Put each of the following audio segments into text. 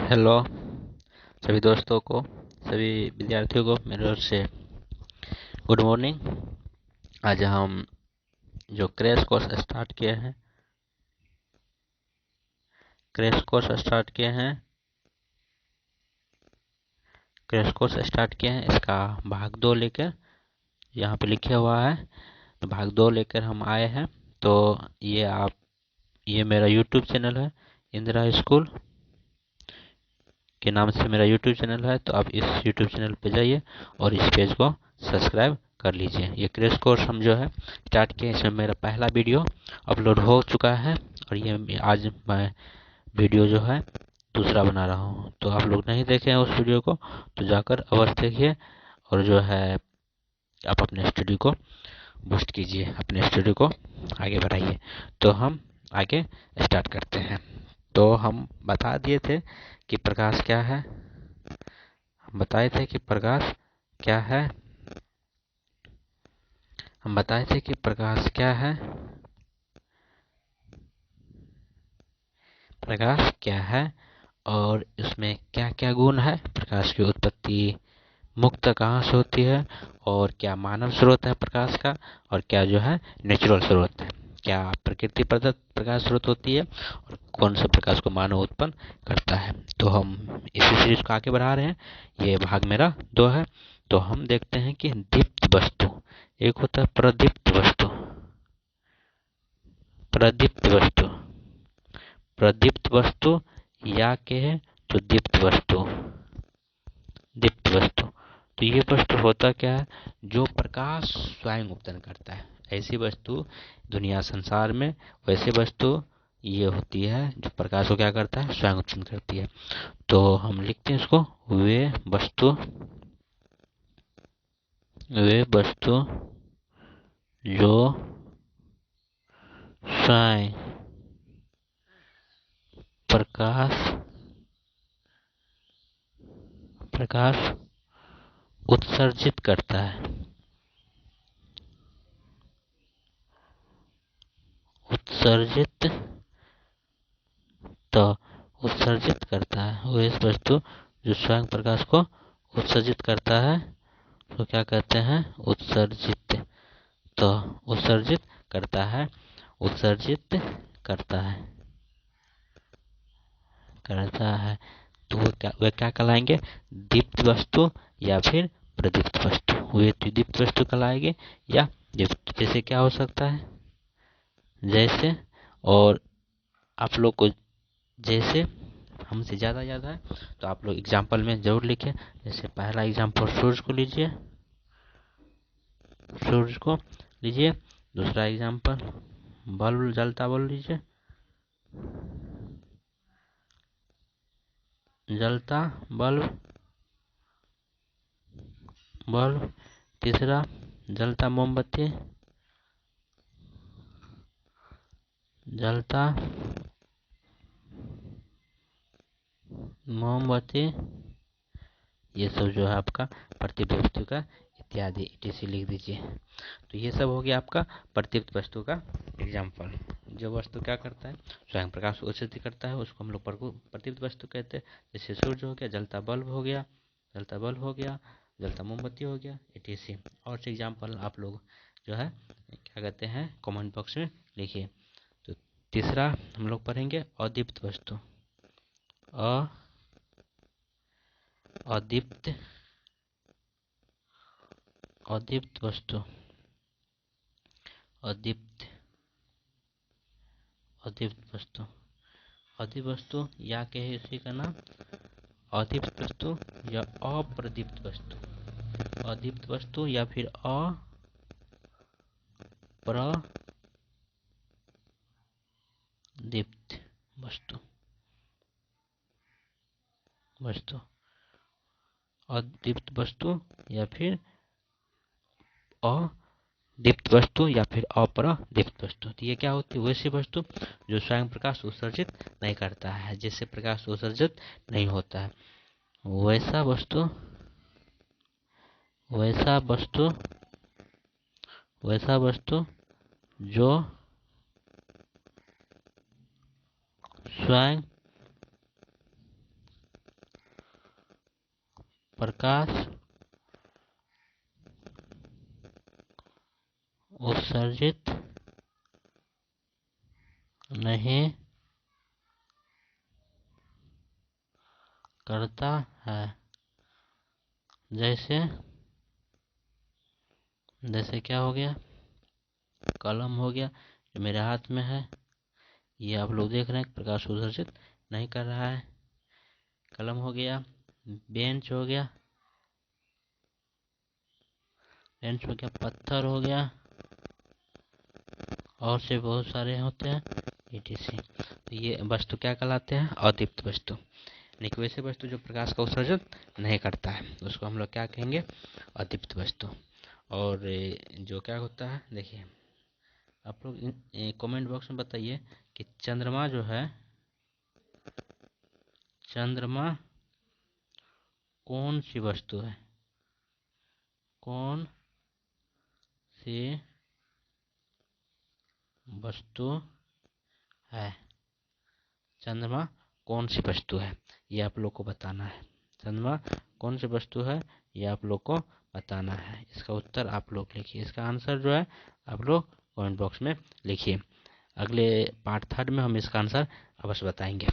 Hello सभी दोस्तों को, सभी विद्यार्थियों को मेरे ओर से गुड मॉर्निंग। आज हम जो क्रैश कोर्स स्टार्ट किए हैं इसका भाग 2 लेकर यहाँ पे लिखा हुआ है। तो भाग 2 लेकर हम आए हैं। तो ये मेरा यूट्यूब चैनल है, इंदिरा स्कूल के नाम से मेरा यूट्यूब चैनल है। तो आप इस यूट्यूब चैनल पे जाइए और इस पेज को सब्सक्राइब कर लीजिए। ये क्रैश कोर्स हम जो है स्टार्ट किए, इसमें मेरा पहला वीडियो अपलोड हो चुका है और ये आज मैं वीडियो जो है दूसरा बना रहा हूँ। तो आप लोग नहीं देखे हैं उस वीडियो को तो जाकर अवश्य देखिए और जो है आप अपने स्टडी को बूस्ट कीजिए, अपने स्टडी को आगे बढ़ाइए। तो हम आगे स्टार्ट करते हैं। तो हम बता दिए थे कि प्रकाश क्या है, हम बताए थे कि प्रकाश क्या है, हम बताए थे कि प्रकाश क्या है, प्रकाश क्या है और इसमें क्या क्या गुण है, प्रकाश की उत्पत्ति मुक्त कहाँ से होती है और क्या मानव स्रोत है प्रकाश का और क्या जो है नेचुरल स्रोत है, क्या प्रकृति प्रदत्त प्रकाश स्रोत होती है और कौन सा प्रकाश को मानव उत्पन्न करता है। तो हम इसी सीरीज को आगे बढ़ा रहे हैं। ये भाग मेरा 2 है। तो हम देखते हैं कि दीप्त वस्तु, एक होता है प्रदीप्त वस्तु, प्रदीप्त वस्तु, प्रदीप्त वस्तु या कहे तो दीप्त वस्तु, दीप्त वस्तु। तो ये वस्तु होता क्या है, जो प्रकाश स्वयं उत्पन्न करता है। ऐसी वस्तु दुनिया संसार में वैसे वस्तु ये होती है जो प्रकाश को क्या करता है, स्वयं उत्पन्न करती है। तो हम लिखते हैं इसको, वे वस्तु जो स्वयं प्रकाश प्रकाश उत्सर्जित करता है, उत्सर्जित तो उत्सर्जित करता है। वह वस्तु जो स्वयं प्रकाश को उत्सर्जित करता है तो क्या कहते हैं, उत्सर्जित। तो उत्सर्जित करता है, उत्सर्जित करता है, करता है। तो वे क्या कहलाएंगे, दीप्त वस्तु या फिर प्रदीप्त वस्तु। वे दीप्त वस्तु कहलाएंगे या दीप्त। जैसे क्या हो सकता है, जैसे, और आप लोग को जैसे हमसे ज़्यादा याद है तो आप लोग एग्जाम्पल में जरूर लिखें। जैसे पहला एग्जाम्पल सूरज को लीजिए, सूरज को लीजिए। दूसरा एग्जाम्पल बल्ब, जलता बल्ब लीजिए, जलता बल्ब, बल्ब। तीसरा जलता मोमबत्ती, जलता मोमबत्ती। ये सब जो है आपका प्रदीप्त वस्तु का इत्यादि etc लिख दीजिए। तो ये सब हो गया आपका प्रदीप्त वस्तु का एग्जाम्पल। जो वस्तु क्या करता है, स्वयं प्रकाश उत्सर्जित करता है, उसको हम लोग प्रदीप्त वस्तु कहते हैं। जैसे सूर्य हो गया, जलता बल्ब हो गया, जलता बल्ब हो गया, जलता मोमबत्ती हो गया etc। और से एग्जाम्पल आप लोग जो है क्या कहते हैं कमेंट बॉक्स में लिखिए। तो तीसरा हम लोग पढ़ेंगे अदीप्त वस्तु, अदीप्त, अदीप्त वस्तु, अदीप्त, अदीप्त वस्तु, अदीप्त वस्तु या कहे इसी का नाम अदीप्त वस्तु या अप्रदीप्त वस्तु, अदीप्त वस्तु या फिर अप्रदीप्त वस्तु, वस्तु, अदीप्त वस्तु या फिर अदीप्त वस्तु या फिर अप्रदीप्त वस्तु। तो ये क्या होती है, वैसी वस्तु जो स्वयं प्रकाश उत्सर्जित नहीं करता है, जिससे प्रकाश उत्सर्जित नहीं होता है। वैसा वस्तु, वैसा वस्तु, वैसा वस्तु जो स्वयं प्रकाश उत्सर्जित नहीं करता है। जैसे क्या हो गया, कलम हो गया जो मेरे हाथ में है, ये आप लोग देख रहे हैं प्रकाश उत्सर्जित नहीं कर रहा है। कलम हो गया, बेंच हो गया, पत्थर हो गया, और से बहुत सारे होते हैं etc। तो ये वस्तु क्या कहलाते हैं, अदीप्त वस्तु। यानी कि वैसे वस्तु जो प्रकाश का उत्सर्जन नहीं करता है उसको हम लोग क्या कहेंगे, अदीप्त वस्तु। और जो क्या होता है, देखिए आप लोग कमेंट बॉक्स में बताइए कि चंद्रमा जो है, चंद्रमा कौन सी वस्तु है, कौन सी वस्तु है, चंद्रमा कौन सी वस्तु है, ये आप लोग को बताना है। चंद्रमा कौन सी वस्तु है ये आप लोग को बताना है। इसका उत्तर आप लोग लिखिए, इसका आंसर जो है आप लोग कमेंट बॉक्स में लिखिए। अगले पार्ट 3 में हम इसका आंसर अवश्य बताएंगे।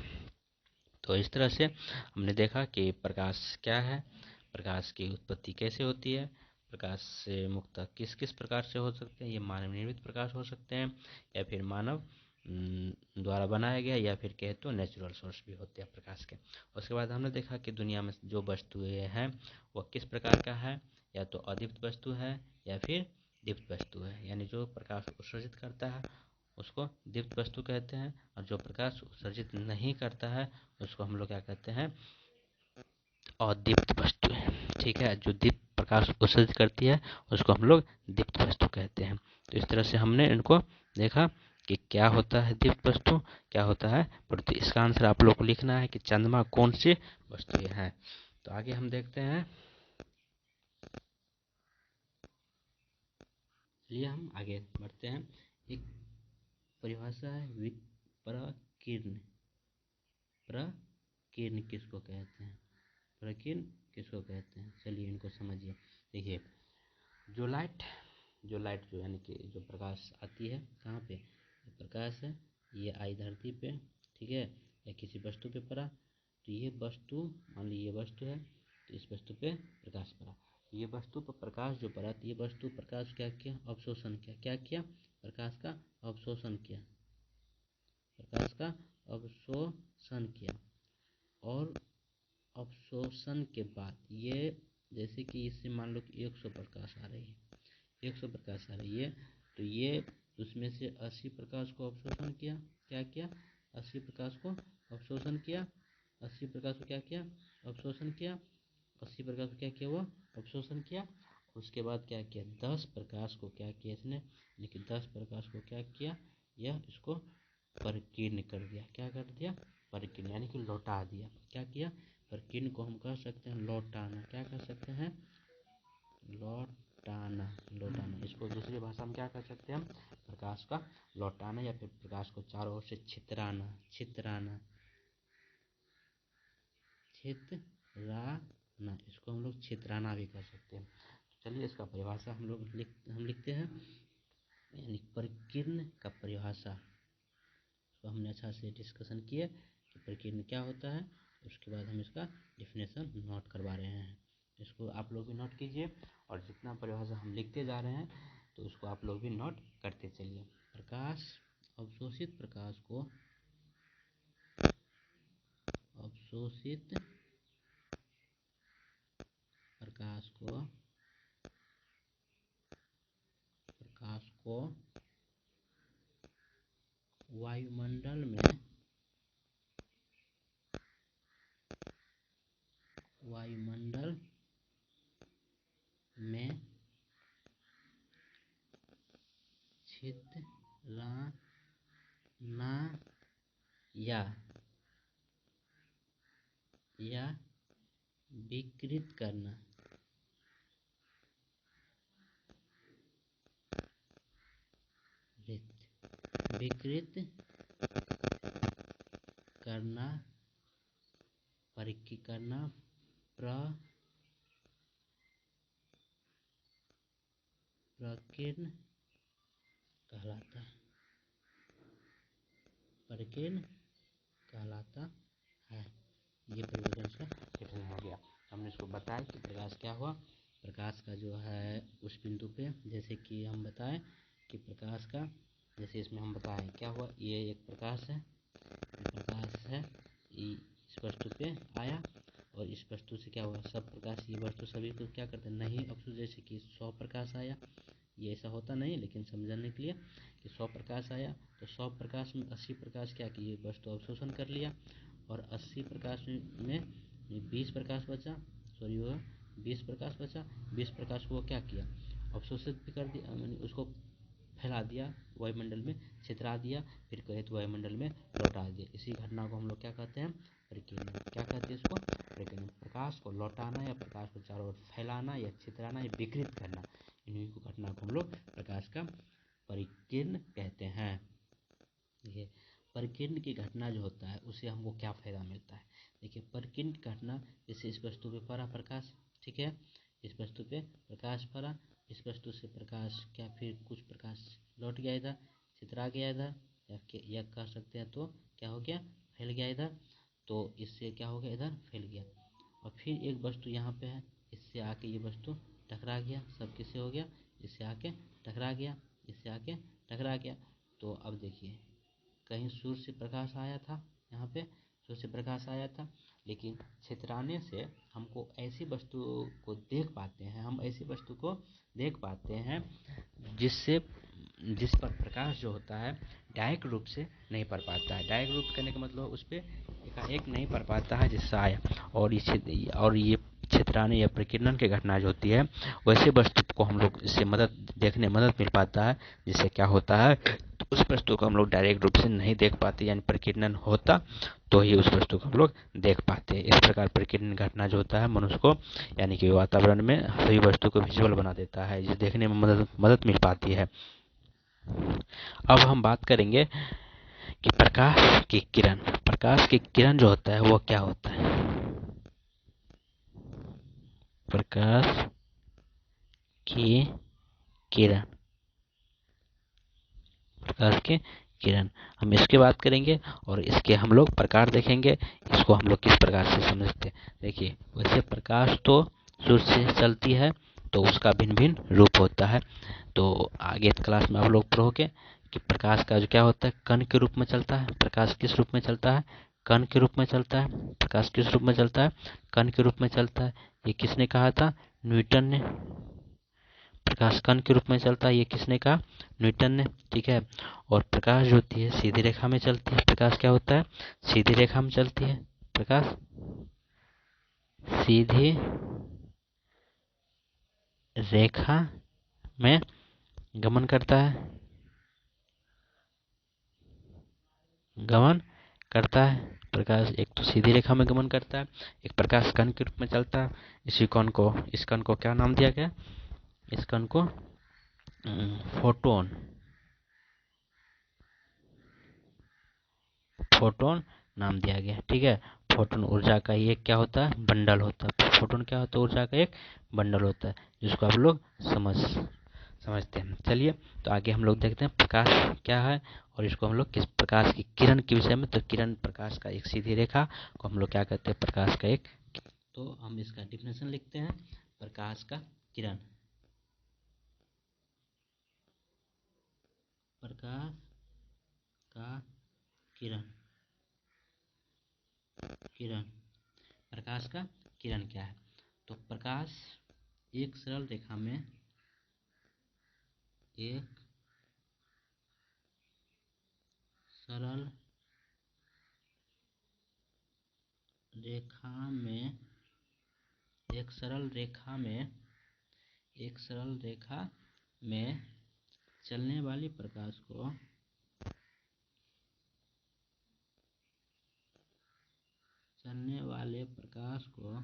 तो इस तरह से हमने देखा कि प्रकाश क्या है, प्रकाश की उत्पत्ति कैसे होती है, प्रकाश से मुक्त किस किस प्रकार से हो सकते हैं। ये मानव निर्मित प्रकाश हो सकते हैं या फिर मानव द्वारा बनाया गया, या फिर कहे तो नेचुरल सोर्स भी होते हैं प्रकाश के। उसके बाद हमने देखा कि दुनिया में जो वस्तुएं हैं वह किस प्रकार का है, या तो अदीप्त वस्तु है या फिर दीप्त वस्तु है। यानी जो प्रकाश उत्सर्जित करता है उसको दीप्त वस्तु कहते हैं, और जो प्रकाश उत्सर्जित नहीं करता है उसको हम लोग क्या कहते हैं, अदीप्त वस्तु है। ठीक है, जो दीप्त प्रकाश उत्सर्जित करती है उसको हम लोग दीप्त वस्तु कहते हैं। तो इस तरह से हमने इनको देखा कि क्या होता है दीप्त वस्तु, क्या होता है पृथ्वी। इसका आंसर आप लोग को लिखना है कि चंद्रमा कौन सी वस्तु है। तो आगे हम देखते हैं, चलिए हम आगे बढ़ते हैं। एक परिभाषा है प्रकीर्ण। प्रकीर्ण किसको कहते हैं, प्रकीर्ण किसको कहते हैं, चलिए इनको समझिए। देखिए जो लाइट जो यानी कि जो प्रकाश आती है कहाँ पे, प्रकाश है ये आई धरती पे, ठीक है, या किसी वस्तु पे पड़ा, तो ये वस्तु मान ली ये वस्तु है, तो इस वस्तु पे प्रकाश पड़ा, ये वस्तु पर प्रकाश जो पड़ा, तो ये वस्तु प्रकाश क्या किया, अवशोषण किया। क्या किया, प्रकाश का अवशोषण किया, प्रकाश का अवशोषण किया। और अवशोषण के बाद ये, जैसे कि इससे मान लो कि 100 प्रकाश आ रही है, 100 प्रकाश आ रही है, तो ये उसमें से 80 प्रकाश को अवशोषण किया। क्या किया, 80 प्रकाश को अवशोषण किया, 80 प्रकाश को क्या किया, अवशोषण किया, 80 प्रकाश को क्या किया, वो अवशोषण किया। उसके बाद क्या किया, 10 प्रकाश को क्या किया इसने, लेकिन 10 प्रकाश को क्या किया, यह इसको परिकीर्ण कर दिया। क्या कर दिया, परिकीर्ण, यानी कि लौटा दिया। क्या किया, परिकीर्ण को हम कह सकते हैं लौटाना। क्या कह सकते हैं, लौटाना। इसको दूसरी भाषा में क्या कह सकते हैं हम, प्रकाश का लौटाना, या फिर प्रकाश को चारों ओर से छितराना। इसको हम लोग छितराना भी कर सकते हैं। चलिए इसका परिभाषा हम लिखते हैं, यानी परिकीर्ण का परिभाषा। तो हमने अच्छा से डिस्कशन किए कि परिकीर्ण क्या होता है, उसके बाद हम इसका डिफिनेशन नोट करवा रहे हैं। इसको आप लोग भी नोट कीजिए, और जितना परिभाषा हम लिखते जा रहे हैं तो उसको आप लोग भी नोट करते चलिए। प्रकाश, अवशोषित प्रकाश को, अवशोषित प्रकाश को वायुमंडल में छितराना या विकृत करना, विकृत करना, परिकीर्ण करना, प्रकीर्ण कहलाता है, प्रकीर्ण कहलाता है। ये परिवर्तन का गठन हो गया। हमने इसको बताया कि प्रकाश क्या हुआ। प्रकाश का जो है उस बिंदु पे, जैसे कि हम बताएं कि प्रकाश का, जैसे इसमें हम बताएं क्या हुआ, ये एक प्रकाश है, इस वस्तु पे आया और इस वस्तु से क्या हुआ, सब प्रकाश, ये वस्तु सभी को क्या करते हैं, नहीं अवशोषण, जैसे कि 100 प्रकाश आया, ये ऐसा होता नहीं, लेकिन समझाने के लिए कि 100 प्रकाश आया तो 100 प्रकाश में 80 प्रकाश क्या किए, वस्तु अवशोषण कर लिया, और 80 प्रकाश में 20 प्रकाश बचा, सॉरी वो 20 प्रकाश बचा, 20 प्रकाश को क्या किया, अवशोषित भी कर दिया, उसको फैला दिया, वायुमंडल में छितरा दिया, फिर कहे तो वायुमंडल में लौटा दिया। इसी घटना को हम लोग क्या कहते हैं, परिकीर्णन। क्या कहते हैं इसको, परिकीर्णन। प्रकाश को लौटाना या प्रकाश को चारों ओर फैलाना या छितराना या विकृत करना, इन्हीं को घटना को हम लोग प्रकाश का परिकीर्ण कहते हैं। देखिए परिकीर्ण की घटना जो होता है उससे हमको क्या फायदा मिलता है। देखिए परिकीर्ण घटना, जैसे इस वस्तु पे पड़ा प्रकाश, ठीक है, इस वस्तु पे प्रकाश पड़ा, इस वस्तु से प्रकाश क्या, फिर कुछ प्रकाश लौट गया इधर, छितरा गया इधर, या कह सकते हैं तो क्या हो गया, फैल गया इधर, तो इससे क्या हो गया, इधर फैल गया, और फिर एक वस्तु यहाँ पे है, इससे आके ये वस्तु टकरा गया, सब किससे हो गया, इससे आके टकरा गया, इससे आके टकरा गया। तो अब देखिए कहीं सूर्य से प्रकाश आया था, यहाँ पे सूर्य से प्रकाश आया था, लेकिन छितराने से हमको ऐसी वस्तु को देख पाते हैं, हम ऐसी वस्तु को देख पाते हैं जिस पर प्रकाश जो होता है डायरेक्ट रूप से नहीं पड़ पाता है। डायरेक्ट रूप करने का मतलब उस पर एकाएक नहीं पड़ पाता है जिससे आया, और ये छितराने या प्रकीर्णन की घटना जो होती है, वैसे वस्तु को हम लोग इससे देखने मदद मिल पाता है, जिससे क्या होता है, तो उस वस्तु को हम लोग डायरेक्ट रूप से नहीं देख पाते, यानी प्रकीर्णन होता तो ही उस वस्तु को हम लोग देख पाते हैं। इस प्रकार प्रकीर्णन घटना जो होता है मनुष्य को, यानी कि वातावरण में सभी वस्तु को विजुअल बना देता है, जिसे देखने में मदद मिल पाती है। अब हम बात करेंगे कि प्रकाश की किरण, प्रकाश की किरण जो होता है वो क्या होता है। प्रकाश की किरण, प्रकाश के किरण, हम इसकी बात करेंगे और इसके हम लोग प्रकार देखेंगे, इसको हम लोग किस प्रकार से समझते हैं। देखिए वैसे प्रकाश तो सूर्य से चलती है तो उसका भिन्न भिन्न रूप होता है, तो आगे क्लास में आप लोग पढ़ोगे कि प्रकाश का जो क्या होता है, कण के रूप में चलता है। प्रकाश किस रूप में चलता है, कण के रूप में चलता है। प्रकाश किस रूप में चलता है, कण के रूप में चलता है। ये किसने कहा था, न्यूटन ने। प्रकाश कण के रूप में चलता है, ये किसने कहा, न्यूटन ने, ठीक है। और प्रकाश जो होती है सीधी रेखा में चलती है। प्रकाश क्या होता है, सीधी रेखा में चलती है। प्रकाश सीधी रेखा में गमन करता है, गमन करता है। प्रकाश एक तो सीधी रेखा में गमन करता है, एक प्रकाश कण के रूप में चलता है। इस कण को क्या नाम दिया गया, इस कण को फोटोन, फोटोन नाम दिया गया, ठीक है। फोटोन ऊर्जा का एक क्या होता है, बंडल होता है। फोटोन क्या होता है, ऊर्जा का एक बंडल होता है, जिसको आप लोग समझते हैं। चलिए तो आगे हम लोग देखते हैं प्रकाश क्या है और इसको हम लोग किस प्रकाश की किरण के विषय में। तो किरण प्रकाश का एक सीधी रेखा को हम लोग क्या कहते हैं, प्रकाश का एक। तो हम इसका डिफिनेशन लिखते हैं, प्रकाश का किरण, प्रकाश का किरण, किरण, प्रकाश का किरण क्या है। तो प्रकाश एक सरल रेखा में, एक सरल रेखा में, एक सरल रेखा में, एक सरल रेखा में चलने वाली प्रकाश को, चलने वाले प्रकाश को,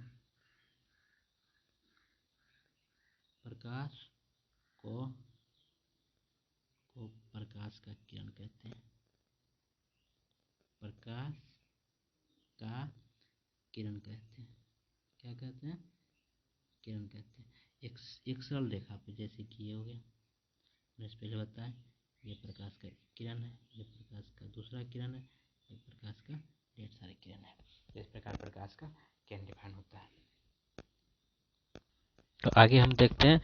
प्रकाश को प्रकाश का किरण कहते हैं, प्रकाश का किरण कहते हैं। क्या कहते हैं, किरण कहते हैं। एक सरल रेखा पे, जैसे कि ये हो गया, इस पे जो होता है ये प्रकाश का किरण है, ये प्रकाश का दूसरा किरण है, ये प्रकाश का ढेर सारे किरण है। इस प्रकार प्रकाश का किरण डिफाइन होता है। तो आगे हम देखते हैं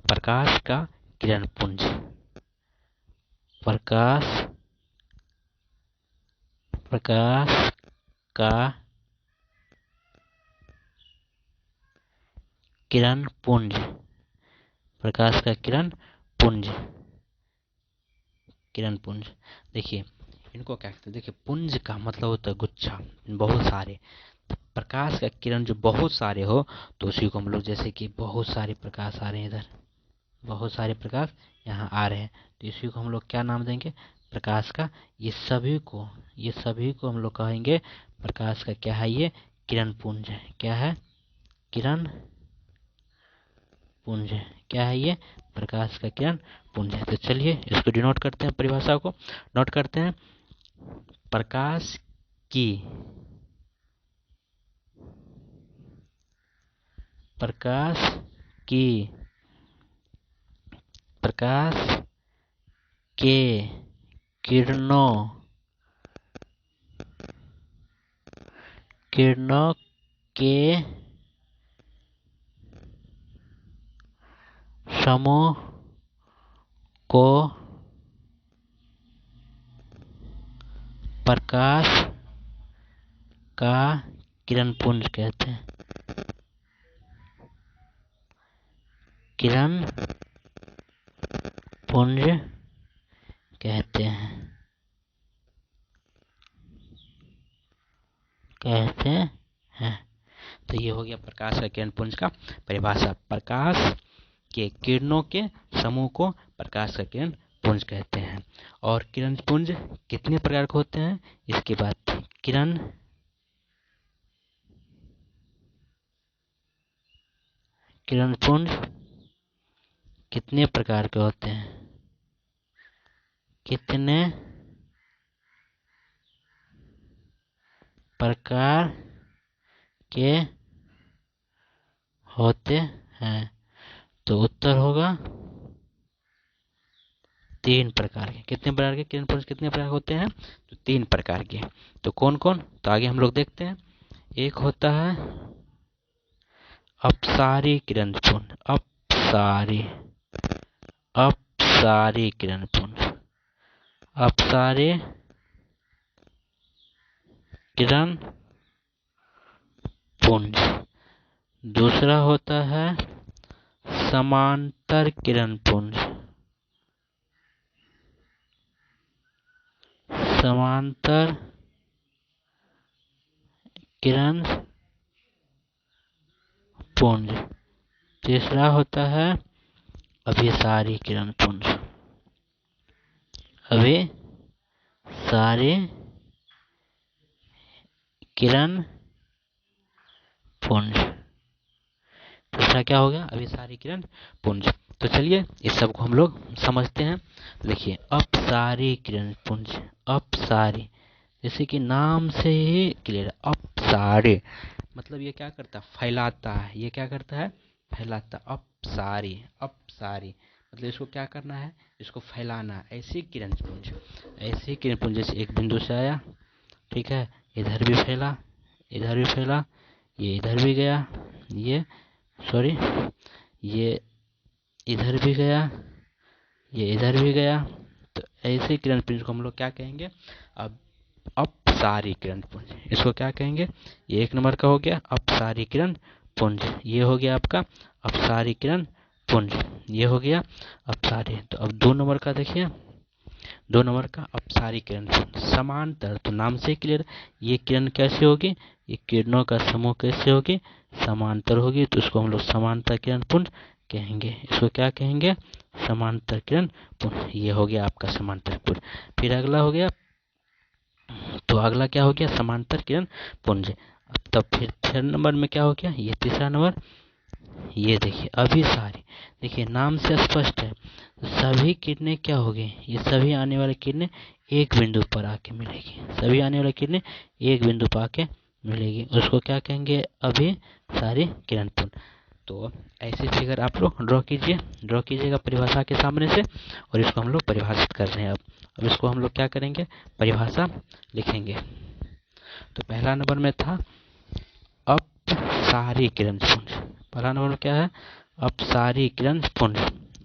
प्रकाश का किरण पुंज। प्रकाश का किरण पुंज, प्रकाश का किरण पुंज, किरण पुंज। देखिए इनको क्या कहते हैं, देखिए पुंज का मतलब होता है गुच्छा, बहुत सारे। प्रकाश का किरण जो बहुत सारे हो तो उसी को हम लोग, जैसे कि बहुत सारे प्रकाश आ रहे हैं इधर, बहुत सारे प्रकाश यहाँ आ रहे हैं, तो इसी को हम लोग क्या नाम देंगे, प्रकाश का। ये सभी को हम लोग कहेंगे प्रकाश का क्या है, ये किरण पुंज है। क्या है, किरण पुंज है। क्या है ये, प्रकाश का किरण पुंज है। तो चलिए इसको डिनोट करते हैं, परिभाषा को नोट करते हैं। प्रकाश के किरणों के समूह को प्रकाश का किरण पुंज कहते हैं। किरण पुंज कहते हैं। तो ये हो गया प्रकाश का किरण पुंज का परिभाषा। प्रकाश के किरणों के समूह को प्रकाश का किरण पुंज कहते हैं। और किरण पुंज कितने प्रकार के होते हैं, इसके बाद किरण पुंज कितने प्रकार के होते हैं, कितने प्रकार के होते हैं, तो उत्तर होगा 3 प्रकार के। कितने प्रकार के किरण पुंज कितने प्रकार होते हैं, तो 3 प्रकार के। तो कौन कौन, तो आगे हम लोग देखते हैं। एक होता है अपसारी किरण पुंज, अपसारी किरण पुंज, अपसारी किरण पुंज। दूसरा होता है समांतर किरण पुंज, समांतर किरण पुंज। तीसरा होता है अभिसारी किरण पुंज, अभिसारी किरण पुंज। दूसरा क्या हो गया, अभिसारी किरण पुंज। तो चलिए इस सब को हम लोग समझते हैं। देखिए अपसारी किरण पुंज, अपसारी जैसे कि नाम से ही क्लियर, अपसारी मतलब ये क्या करता है, फैलाता है। ये क्या करता है, फैलाता। अपसारी, अपसारी मतलब इसको क्या करना है, इसको फैलाना है। ऐसी किरण पुंज, ऐसी किरण पुंज जैसे एक बिंदु से आया, ठीक है, इधर भी फैला, इधर भी फैला, ये इधर भी गया, ये सॉरी ये इधर भी गया, ये इधर भी गया। तो ऐसे किरण पुंज को हम लोग क्या कहेंगे, अब अपसारी किरण पुंज। इसको क्या कहेंगे, ये 1 नंबर का हो गया अपसारी किरण पुंज। ये हो गया आपका अपसारी किरण पुंज, ये हो गया अपसारी। तो अब 2 नंबर का देखिए, 2 नंबर का अपसारी किरण पुंज समांतर। तो नाम से क्लियर, ये किरण कैसे होगी, ये किरणों का समूह कैसे होगी, समांतर होगी। तो उसको हम लोग समांतर किरण पुंज कहेंगे। इसको क्या कहेंगे, समांतर किरण पुंज। ये हो गया आपका समांतर पुंज। फिर अगला हो गया, तो अगला क्या हो गया, समांतर किरण पुंज। तब फिर 3rd नंबर में क्या हो गया, ये 3रा नंबर, ये देखिए अभिसारी। देखिए नाम से स्पष्ट है, सभी किरणें क्या हो गई, ये सभी आने वाली किरणें एक बिंदु पर आके मिलेगी। सभी आने वाली किरणें एक बिंदु पर आके मिलेगी, उसको क्या कहेंगे, अभिसारी किरण पुंज। तो ऐसी फिगर आप लोग ड्रॉ कीजिए, ड्रॉ कीजिएगा परिभाषा के सामने से, और इसको हम लोग परिभाषित कर रहे हैं। अब इसको हम लोग क्या करेंगे, परिभाषा लिखेंगे। तो पहला नंबर में था अपसारी किरणपुंज। पहला नंबर क्या है, अपसारी किरणपुंज,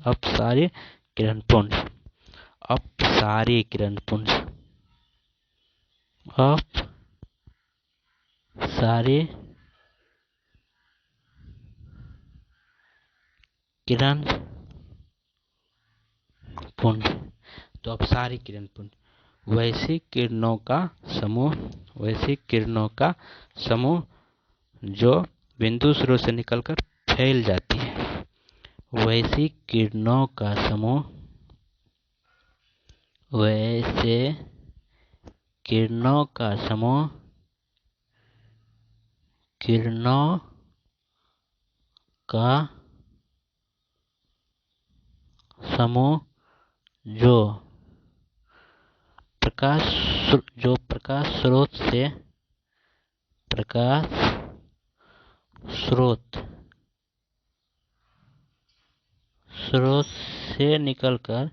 अपसारी किरणपुंज, अपसारी किरणपुंज, अपसारी किरणपुंज। तो अपसारी किरणपुंज वैसी किरणों का समूह, वैसी किरणों का समूह जो बिंदु स्रोत से निकलकर फैल जाती है, वैसी किरणों का समूह, वैसे किरणों का समूह, किरणों का समूह जो प्रकाश स्रोत से, प्रकाश स्रोत से निकलकर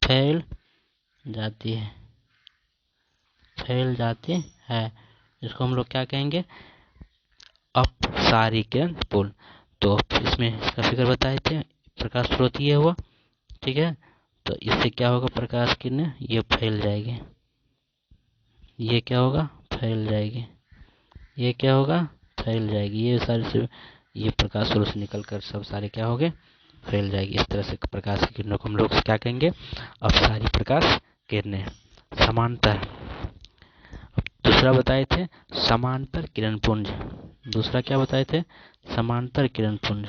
फैल जाती है, फैल जाती है। इसको हम लोग क्या कहेंगे, अपसारी किरणपुंज। तो इसमें इसका फिगर बताए थे, प्रकाश स्रोत ये हुआ, ठीक है। तो इससे क्या होगा, प्रकाश किरण ये फैल जाएगी, ये क्या होगा, फैल जाएगी, ये क्या होगा, फैल जाएगी। ये सारे से ये प्रकाश स्रोत से निकलकर सब सारे क्या हो गए, फैल जाएगी। इस तरह से प्रकाश की किरणों को हम लोग क्या कहेंगे, अपसारी प्रकाश किरणें। समांतर, दूसरा बताए थे समांतर किरणपुंज। दूसरा क्या बताए थे, समांतर किरणपुंज,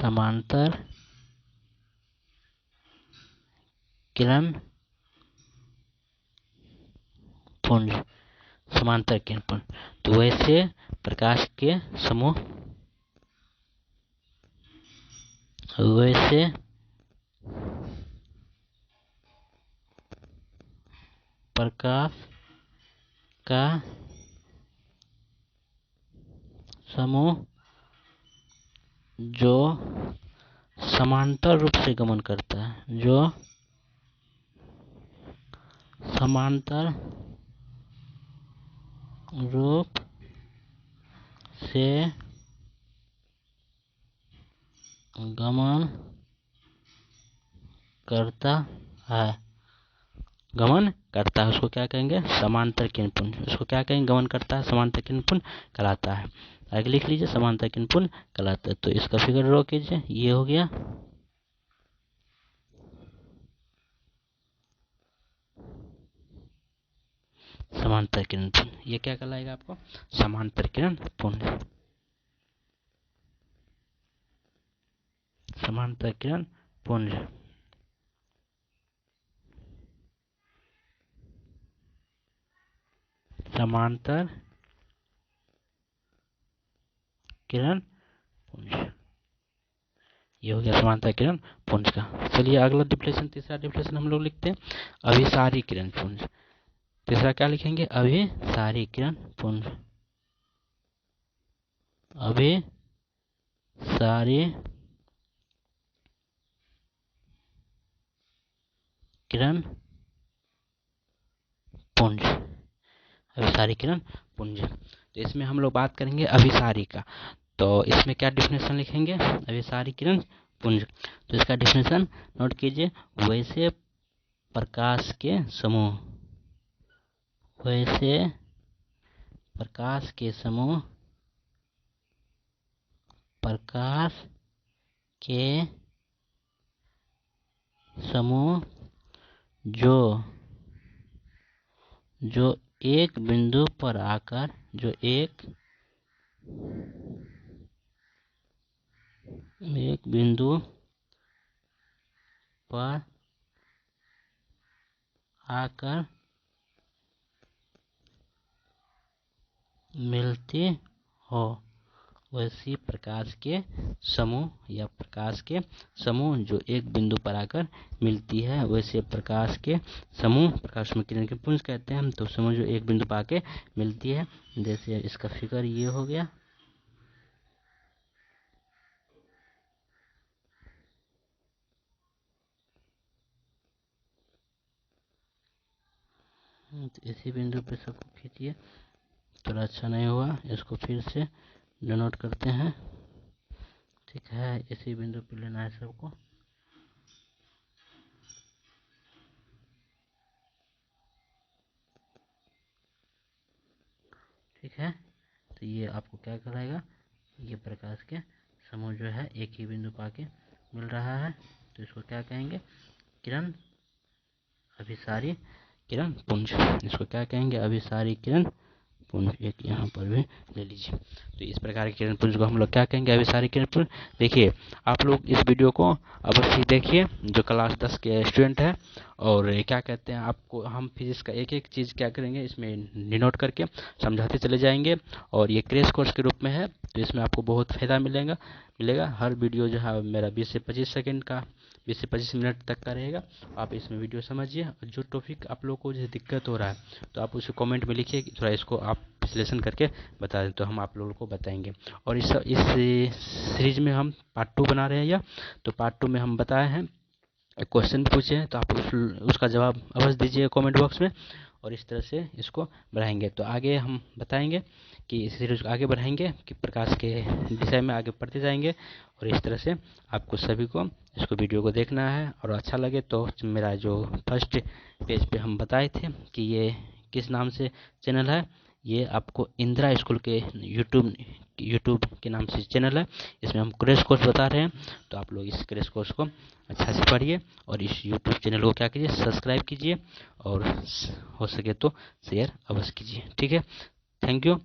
समांतर किरणपुंज, समांतर किरणपुंज। तो वैसे प्रकाश के समूह, वैसे प्रकाश का समूह जो समांतर रूप से गमन करता है, जो समांतर रूप से गमन करता है, गमन करता है, उसको क्या कहेंगे, समांतर किरणपुंज। उसको क्या कहेंगे, गमन करता है, समांतर किरणपुंज कहलाता है। आगे लिख लीजिए, समांतर किरणपुंज कहलाता है। तो इसका फिगर ड्रॉ कीजिए, ये हो गया समांतर किरणपुंज। ये क्या कहलाएगा आपको, समांतर किरणपुंज, समांतर किरणपुंज। समांतर किरणपुंज, ये हो गया समांतर किरणपुंज का। चलिए अगला डिफ्लेशन, तीसरा डिफ्लेशन हम लोग लिखते हैं अभिसारी किरणपुंज। तीसरा क्या लिखेंगे, अभिसारी किरणपुंज, अभिसारी किरणपुंज, अभिसारी किरणपुंज। तो इसमें हम लोग बात करेंगे अभिसारी का। तो इसमें क्या डिफिनेशन लिखेंगे, अभिसारी किरणपुंज। तो इसका डिफिनेशन नोट कीजिए, वैसे प्रकाश के समूह, वैसे प्रकाश के समूह, प्रकाश के समूह जो एक बिंदु पर आकर, जो एक बिंदु पर आकर मिलती हो, वैसी प्रकाश के समूह या प्रकाश के समूह जो एक बिंदु पर आकर मिलती है, वैसे प्रकाश के समूह, प्रकाश में किरण के पुंज कहते हैं हम, तो समूह जो एक बिंदु पर आके मिलती है। जैसे इसका फिगर ये हो गया। तो इसी बिंदु पे सबको खींचिए। थोड़ा अच्छा नहीं हुआ, इसको फिर से डिनोट करते हैं। ठीक है, इसी बिंदु पे लेना है सबको। ठीक है, तो ये आपको क्या कहलाएगा, ये प्रकाश के समूह जो है एक ही बिंदु पर आके मिल रहा है, तो इसको क्या कहेंगे, किरण अभिसारी किरण पुंज। इसको क्या कहेंगे, अभिसारी किरण पुंज। एक यहाँ पर भी ले लीजिए। तो इस प्रकार के किरण पुंज को हम लोग क्या कहेंगे, अभिसारी किरण पुंज। देखिए आप लोग इस वीडियो को अवश्य देखिए, जो क्लास 10 के स्टूडेंट है। और क्या कहते हैं, आपको हम फिजिक्स का एक एक चीज़ क्या करेंगे, इसमें डिनोट करके समझाते चले जाएंगे। और ये क्रैश कोर्स के रूप में है, तो इसमें आपको बहुत फ़ायदा मिलेगा। हर वीडियो जो है मेरा 20 से 25 सेकेंड का, 20 से 25 मिनट तक का रहेगा। आप इसमें वीडियो समझिए। जो टॉपिक आप लोग को जैसे दिक्कत हो रहा है, तो आप उसे कमेंट में लिखिए, थोड़ा इसको आप विश्लेषण करके बता दें, तो हम आप लोगों को बताएंगे। और इस सीरीज में हम पार्ट 2 बना रहे हैं। यह तो पार्ट 2 में हम बताए हैं, एक क्वेश्चन पूछे हैं, तो आप उसका जवाब अवश्य दीजिए कमेंट बॉक्स में। और इस तरह से इसको बढ़ाएंगे। तो आगे हम बताएंगे कि इस सीरीज को आगे बढ़ाएंगे, कि प्रकाश के विषय में आगे पढ़ते जाएंगे। और इस तरह से आपको सभी को इसको वीडियो को देखना है। और अच्छा लगे तो मेरा जो फर्स्ट पेज पे हम बताए थे कि ये किस नाम से चैनल है, ये आपको इंदिरा स्कूल के यूट्यूब के नाम से चैनल है। इसमें हम क्रैश कोर्स बता रहे हैं। तो आप लोग इस क्रैश कोर्स को अच्छा से पढ़िए और इस यूट्यूब चैनल को क्या कीजिए, सब्सक्राइब कीजिए। और हो सके तो शेयर अवश्य कीजिए। ठीक है, थैंक यू।